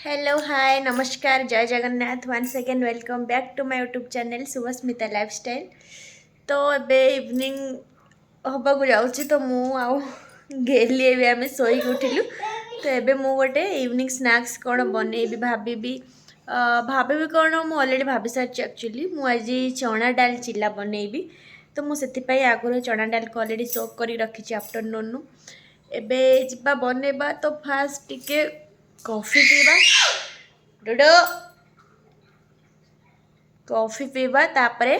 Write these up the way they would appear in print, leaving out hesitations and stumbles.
Hello hi नमस्कार जय Jagannath once again welcome back to my YouTube channel Subhasmita lifestyle. तो एबे इवनिंग हवा को जाऊँ तो मु आउ गेली एबे आम शोक उठिलु। तो एबे मु गोटे इवनिंग स्नैक्स कौन बनैबी भाभी कौन मु ऑलरेडी भाभी सारी एक्चुअली मु आज चना डाल चिल्ला बनैबी। तो मुझे आगुरी चना डाल को ऑलरेडी सोक कर रखी आफ्टरनून एबे जिबा बनैबा। तो फास्ट टिके कॉफी पीवा डुडो कॉफी पीवा तापरे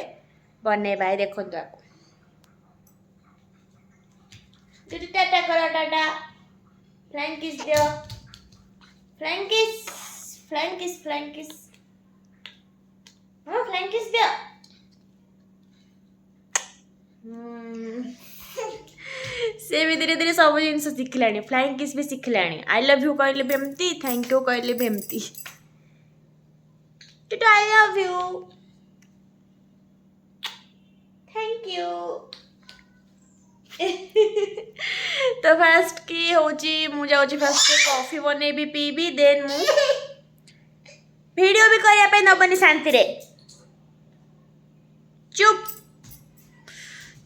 बनैबा। देखो आपको डुडू टाटा करो टाटा फ्लाइंग किस दियो flying kiss flying kiss flying kiss हाँ फ्लाइंग किस दियो। से भी धीरे धीरे सब जिन शिखला फ्लाइंग किस भी शिखला। आई लव यू कहले भी एमती थैंक यू कहले भी एमती I love you thank you. तो फास्ट की होची मु जाउची फास्ट कॉफी बनैबी पीबी देन मु वीडियो भी करिया पे नबनी शांति रे चुप।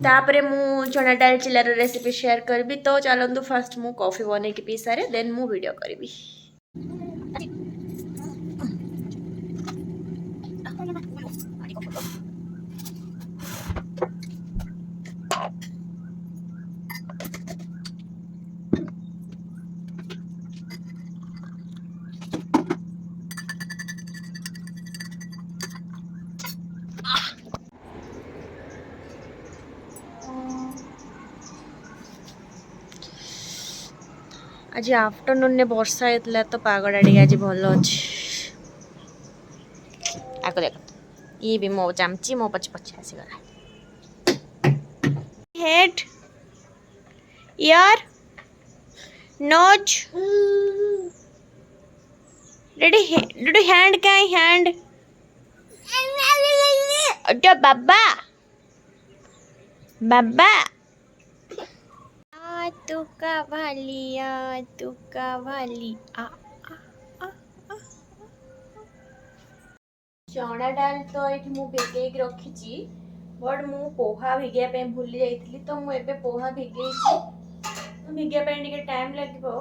तापरे मु चना डाल चिल्लार रेसिपी शेयर करबी। तो चलतु फास्ट मु कॉफी बनै के पी सारे देन मु वीडियो करबी। आज आफ्टरनून ने वर्षा होता तो पागड़ा टे आज भल अच्छे। आको देख ये भी मो चामची मो पछ पछ आसीगला। Head ear nose ready do hand का हैंड अड्डा बाबा बाबा तुका भाली आ चना डाल तो ये मु भिगे रखी बट मु पोहा भिगे पे भूली जाइली। तो मु एबे पोहा भिगे भिगे पे टिके टाइम लगिबो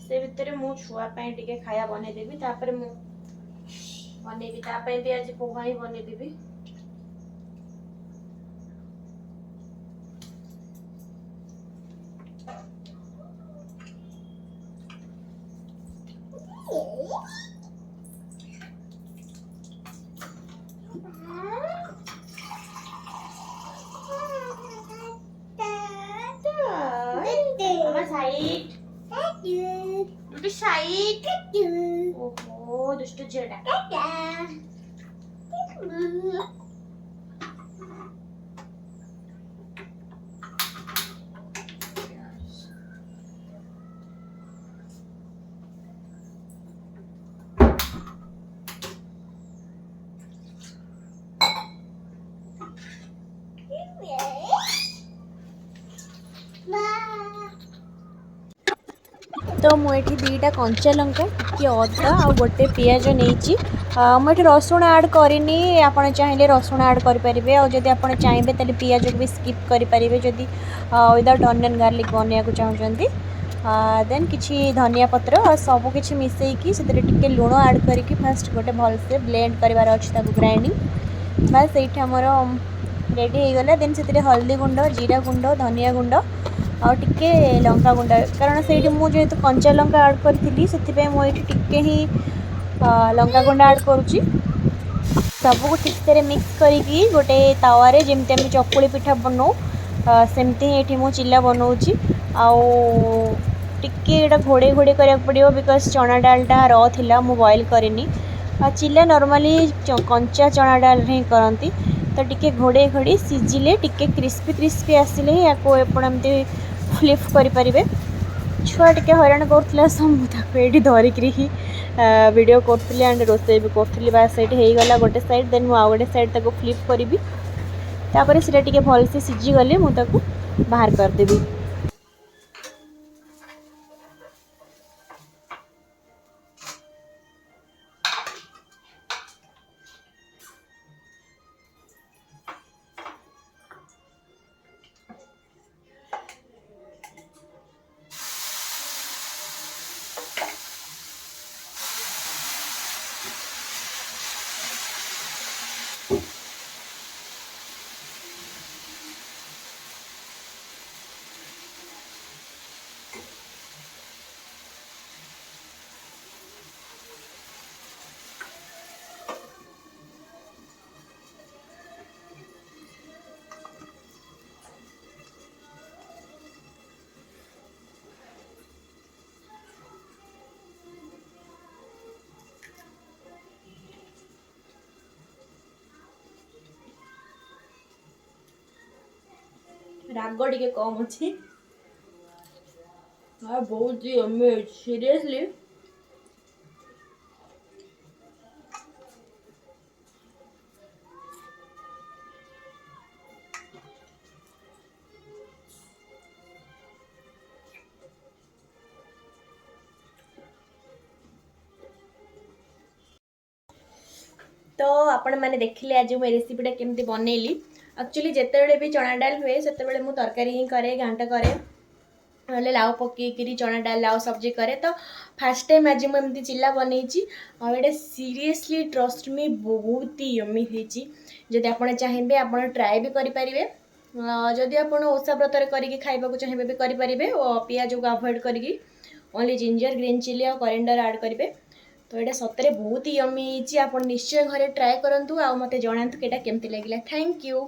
से भितर मु छुआ पे टिके खाया बने देबी तापर मु बनेबी ता पे भी आज पोहा ही बने देबी। ओहो दुष्ट झेड़ा तो मुझे दीटा कंचा लंका कि अदा आ गोटे पिज नहीं मुझे रसुण ऐड करनी। आप चाहिए रसुण ऐड करेंगे आदि आप चाहिए तो पिज को भी स्किप करेंगे जदि विदाउट अनियन गार्लिक बनवाक चाहते। देन किसी धनिया पत्र सब किसी मिसेकी से लुण ऐड करके फास्ट गोटे भलसे ब्लेंड करार अच्छे ग्राइंडिंग बस ये आमर रेडी हो गला। देन से हल्दी गुंड जीरा गुंड धनिया गुंड आ टिके लंका गुंड कारण से मुझे कंचा लंका ऐड करी से मुझे टिके ही लंका गुंड ऐड करुच्ची सबको ठीक से मिक्स करी गोटे तावारे जमती आम चकुली पिठा बनाऊ सेमती ही मु चिल्ला बनाऊँगी टिके घोड़े घोड़े करा पड़ो बिकज चना डालटा र थिला मु बॉयल करनी चिल्ला नॉर्मली कंचा चना डाल ही करती। तो टिके घोड़े घोड़ी सीझिले टिके क्रिस्पी क्रिस्पी आसिले या एमती फ्लिप करें। छुआ टे हैरान करूला सो मुझे धरिकी वीडियो करी एंड रोसे भी करी बास ये गला गोटे साइड देन मुझे गोटे साइड तक फ्लिप करी तापर से भलसे सीझी गले मुझे बाहर करदेवी। राग टिके कम अच्छी बहुत ही अमेज सीरियसली तो आपण मैंने देखिले आज मुझे रेसिपीटा केमती बनैली एक्चुअली जिते भी चना डाल हुए से मुझे तरकारी ही करे घांटा करे ना लाउ पकईकि चना डाल लाउ सब्जी करे तो फास्ट टाइम आज मुझे चिल्ला बनई आईटा सीरीयसली ट्रस्ट मी बहुत ही यमी होती जदि आप चाहिए आप ट्राए भी करेंगे जदि आप ओषा व्रत करके खाइबा चाहिए भी करेंगे पियाज को अवॉइड करके ओनली जिंजर ग्रीन चिली और करिंडर ऐड करेंगे तो ये सतरे बहुत ही यमी आप निश्चय घरे ट्राए करूँ आ मत जनातु कि केमती लगे थैंक यू।